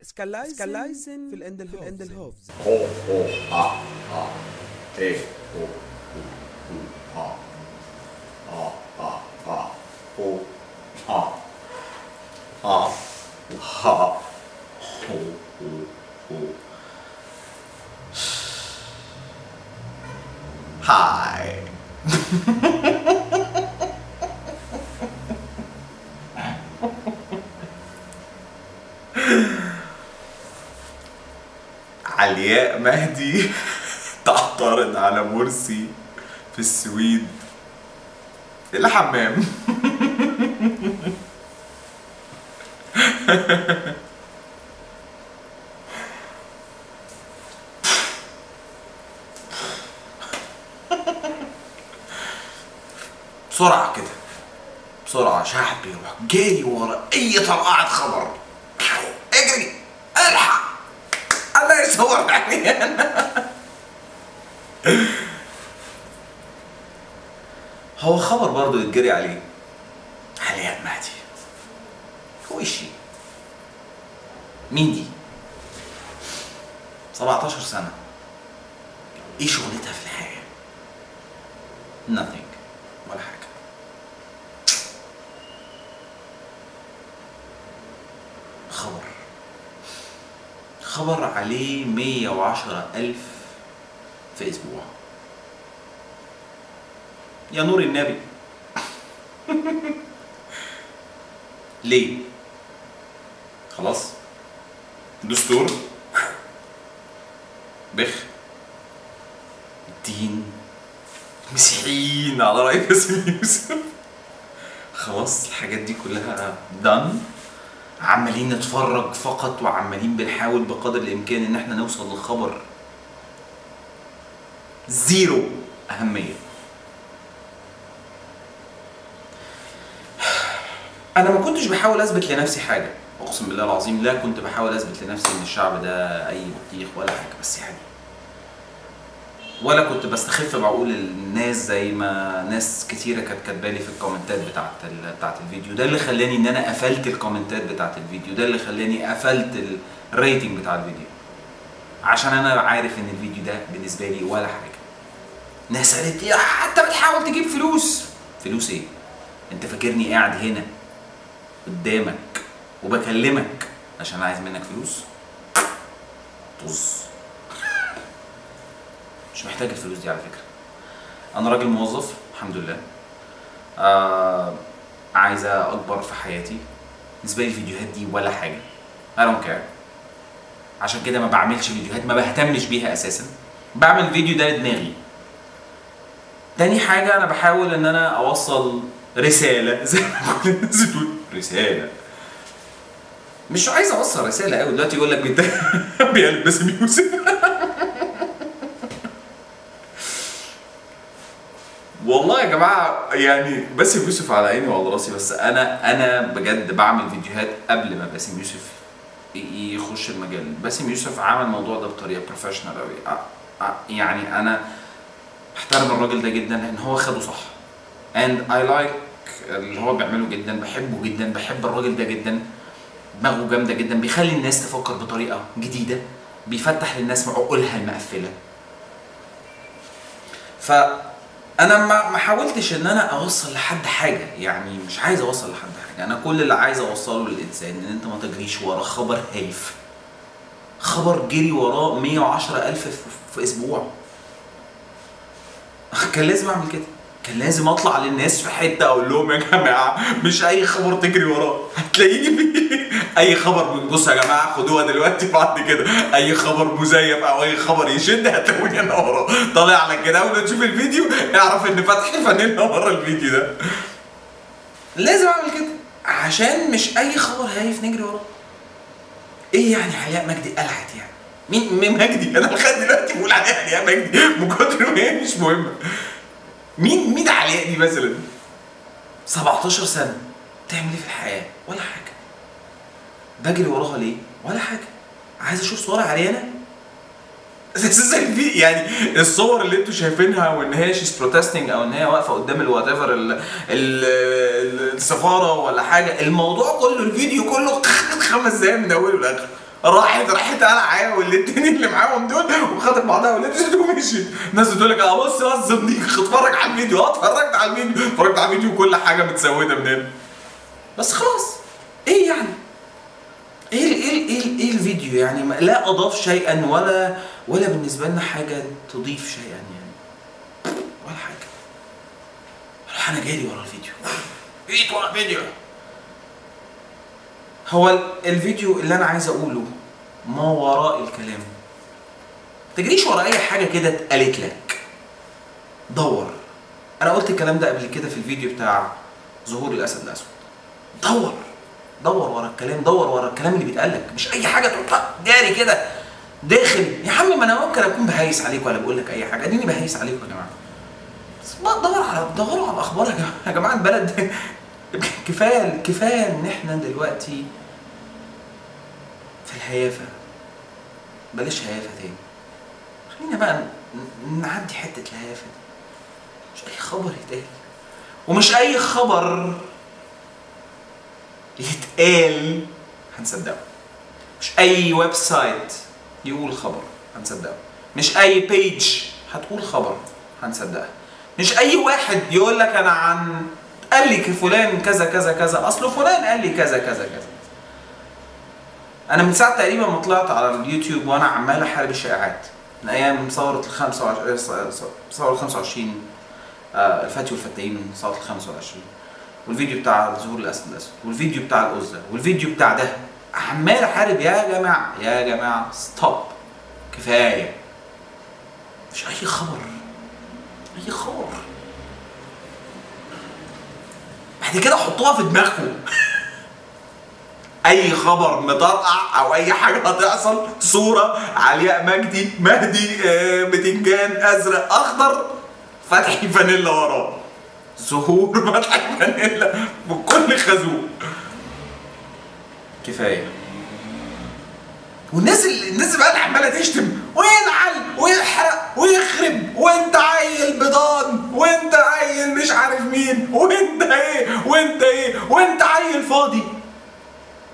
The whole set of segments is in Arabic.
سكالايزن في الاندلهوف. هو ها ها ايه هو ها ها ها ها هو ها ها ها هو هاي. علياء مهدي تعترض على مرسي في السويد الحمام. بسرعة كده، بسرعة شعب يروح جاي ورا أي طلقعة خبر، اجري الحق الله يصور علينا. هو خبر برضه يتجري عليه. علياء مهدي هو ايش مين دي؟ 17 سنة، ايه شغلتها في الحياة؟ nothing ولا حاجة. خبر عليه 110,000 في اسبوع. يا نور النبي. ليه؟ خلاص دستور بخ الدين مسيحيين على رأي باسم يوسف. خلاص الحاجات دي كلها دان، عمالين نتفرج فقط وعمالين بنحاول بقدر الامكان ان احنا نوصل للخبر زيرو اهميه. انا ما كنتش بحاول اثبت لنفسي حاجه، اقسم بالله العظيم لا كنت بحاول اثبت لنفسي ان الشعب ده اي بطيخ ولا حاجه، بس يعني ولا كنت بستخف بعقول الناس زي ما ناس كتيره كانت كاتبالي في الكومنتات بتاعت الفيديو. ده اللي خلاني ان انا قفلت الكومنتات بتاعت الفيديو، ده اللي خلاني قفلت الريتنج بتاع الفيديو، عشان انا عارف ان الفيديو ده بالنسبه لي ولا حاجه. ناس قالت لي حتى بتحاول تجيب فلوس. فلوس ايه؟ انت فاكرني قاعد هنا قدامك وبكلمك عشان عايز منك فلوس؟ طز. مش محتاج الفلوس دي على فكرة. أنا راجل موظف الحمد لله، عايزة أكبر في حياتي. بالنسبة لي الفيديوهات دي ولا حاجة، I don't care. عشان كده ما بعملش فيديوهات، ما بهتمش بيها أساسا. بعمل الفيديو ده لدماغي. تاني حاجة أنا بحاول إن أنا أوصل رسالة زي ما كل الناس بتقول رسالة. مش عايز أوصل رسالة أوي دلوقتي يقول لك بيقلب باسم يوسف. والله يا جماعه يعني باسم يوسف على عيني وعلى راسي، بس انا بجد بعمل فيديوهات قبل ما باسم يوسف يخش المجال. باسم يوسف عمل الموضوع ده بطريقه بروفيشنال قوي، يعني انا بحترم الراجل ده جدا لان هو خده صح. and I like اللي هو بيعمله جدا، بحبه جدا، بحب الراجل ده جدا، دماغه جامده جدا، بيخلي الناس تفكر بطريقه جديده، بيفتح للناس عقولها المقفله. انا ما حاولتش ان انا اوصل لحد حاجه، يعني مش عايز اوصل لحد حاجه. انا كل اللي عايز اوصله للانسان ان انت ما تجريش ورا خبر هايف. خبر جري وراه 110,000 في اسبوع. كان لازم اعمل كده، كان لازم اطلع للناس في حته اقول لهم يا جماعه مش اي خبر تجري وراه هتلاقيني فيه. اي خبر بصوا يا جماعه خدوها دلوقتي بعد كده، اي خبر مزيف او اي خبر يشد هتلاقوني انا وراه طالع على كده. اول ما تشوف الفيديو اعرف ان فتحي فانيلا ورا الفيديو ده. لازم اعمل كده عشان مش اي خبر هايف نجري وراه. ايه يعني علياء مجدي قلعت يعني؟ مين مجدي؟ انا لغايه دلوقتي بقول عليها علياء مجدي من كتر ما هي مش مهمه. مين علياء دي مثلا؟ 17 سنه بتعمل ايه في الحياه؟ ولا حاجه. بجري وراها ليه؟ ولا حاجه. عايز اشوف صور عريانه؟ اساسا يعني الصور اللي انتوا شايفينها وان هي شيز بروتستنج او ان هي واقفه قدام الوات ايفر السفاره ولا حاجه، الموضوع كله الفيديو كله 5 دقايق من اوله لاخره. راحت انا معايا والاتنين اللي معاهم دول وخدت بعضها ولبست ومشيت. الناس بتقول لك بص صدقني اتفرج على الفيديو. اتفرجت على الفيديو وكل حاجه متسوده من هنا. بس خلاص ايه يعني؟ ايه الفيديو يعني؟ لا اضاف شيئا ولا بالنسبه لنا حاجه تضيف شيئا يعني، ولا حاجه. انا جاري ورا الفيديو، جيت ورا الفيديو. هو الفيديو اللي انا عايز اقوله ما وراء الكلام. تجريش ورا اي حاجه كده اتقالت لك، دور. انا قلت الكلام ده قبل كده في الفيديو بتاع ظهور الاسد الاسود. دور ورا الكلام، دور ورا الكلام اللي بيتقال لك، مش اي حاجه تقول جاري كده داخل. يا عم ما انا ممكن اكون بهيس عليك ولا بقول لك اي حاجه، اديني بهيس عليكم يا جماعه. بس دوروا على الاخبار يا جماعه. البلد كفايه ان احنا دلوقتي في الهيافه. بلاش هيافه تاني، خلينا بقى نعدي حته الهيافه دي. مش اي خبر يتقال، ومش اي خبر يتقال هنصدقه. مش اي ويب سايت يقول خبر هنصدقه. مش اي بيج هتقول خبر هنصدقها. مش اي واحد يقول لك انا قال لي فلان كذا كذا كذا، اصله فلان قال لي كذا كذا كذا. انا من ساعه تقريبا ما طلعت على اليوتيوب وانا عمال احارب الشائعات، من ايام ثوره ال 25 الفتي والفتاين، ثوره ال 25، والفيديو بتاع ظهور الاسد الاسود، والفيديو بتاع الأزة، والفيديو بتاع ده. عمال احارب يا جماعه ستوب، كفايه. مش اي خبر، اي خبر بعد كده حطوها في دماغكم. اي خبر مطرقع او اي حاجه هتحصل، صوره علياء مهدي بتنجان ازرق اخضر، فتحي فانيلا وراه، ظهور فتحي فانيلا بكل خازوق. كفايه. والناس بقى اللي عماله تشتم وينعل ويحرق ويخرب، وانت عيل بضان، وانت عيل مش عارف مين، وانت ايه وانت عيل فاضي.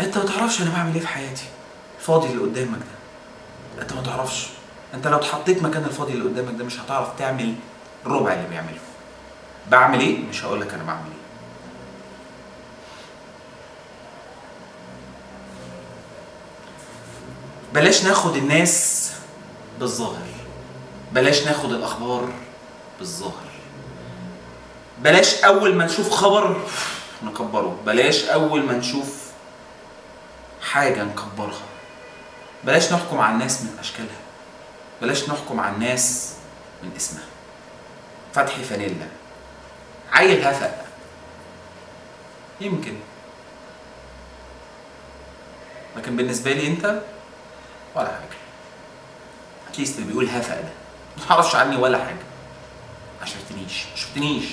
انت ما تعرفش انا بعمل ايه في حياتي. الفاضي اللي قدامك ده انت ما تعرفش. انت لو اتحطيت مكان الفاضي اللي قدامك ده مش هتعرف تعمل ربع اللي بيعمله. بعمل ايه؟ مش هقول لك انا بعمل ايه. بلاش ناخد الناس بالظاهر، بلاش ناخد الاخبار بالظاهر، بلاش اول ما نشوف خبر نكبره، بلاش اول ما نشوف حاجه نكبرها، بلاش نحكم على الناس من اشكالها، بلاش نحكم على الناس من اسمها. فتحي فانيلا عيل هفق يمكن، لكن بالنسبه لي انت ولا حاجه. اتليست اللي بيقول هفق ده ما تعرفش عني ولا حاجه، ما شفتنيش.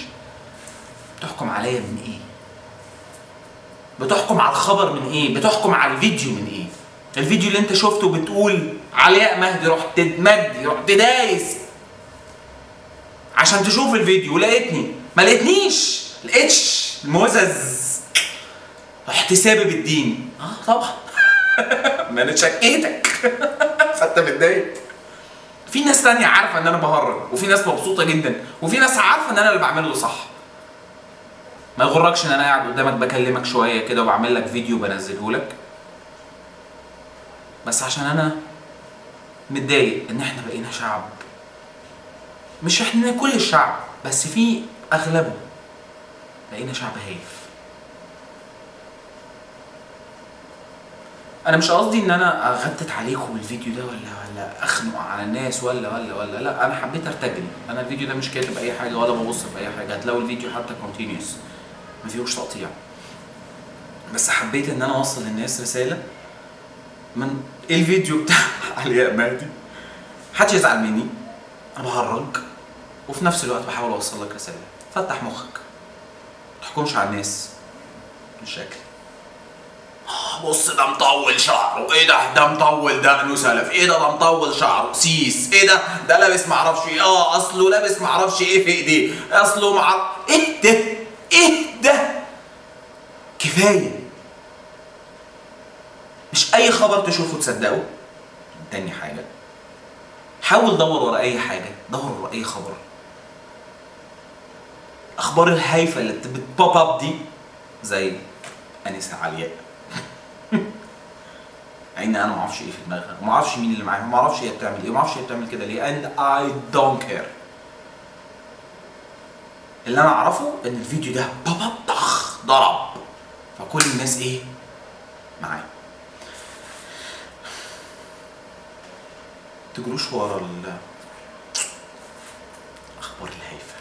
بتحكم عليا من ايه؟ بتحكم على الخبر من ايه؟ بتحكم على الفيديو من ايه؟ الفيديو اللي انت شفته بتقول علياء مهدي، رحت دايس عشان تشوف الفيديو، لقيتني ما لقيتنيش، لقيتش الموزز، رحت سابب الدين. طبعا ما انا شكيتك فانت متضايق. في ناس تانية عارفه ان انا بهرج، وفي ناس مبسوطه جدا، وفي ناس عارفه ان انا اللي بعمله صح. ما يغركش ان انا قاعد قدامك بكلمك شويه كده وبعمل لك فيديو بنزله لك، بس عشان انا متضايق ان احنا بقينا شعب، مش احنا كل الشعب بس في اغلبه بقينا شعب هايف. انا مش قصدي ان انا اغتت عليكم بالفيديو ده ولا اخنق على الناس ولا لا، انا حبيت ارتجل. انا الفيديو ده مش كاتب اي حاجه ولا ببص في اي حاجه، هتلاقوا الفيديو حتى كونتينيوس ما فيهوش تقطيع، بس حبيت ان انا اوصل للناس رساله من الفيديو بتاع علياء مهدي. محدش يزعل مني، انا بهرج وفي نفس الوقت بحاول اوصل لك رساله. فتح مخك، ما تحكمش على الناس بالشكل بص ده مطول شعره، ايه ده مطول دقنه سلف، ايه ده مطول شعره سيس، ايه ده لابس معرفش ايه، اصله لابس معرفش ايه في ايديه، اصله ايه ده، ايه ده. كفايه. مش اي خبر تشوفه تصدقه. تاني حاجه، حاول دور ورا اي حاجه، دور ورا اي خبر. الاخبار الهايفه اللي بتبوب اب دي زي انسه علياء ان انا ما اعرفش ايه في دماغها، ما اعرفش مين اللي معاها، ما اعرفش هي بتعمل ايه، ما اعرفش هي بتعمل كده ليه، and I don't care. اللي انا اعرفه ان الفيديو ده بابا طخ ضرب، فكل الناس ايه معاه. تجروش ورا الاخبار الهايفه.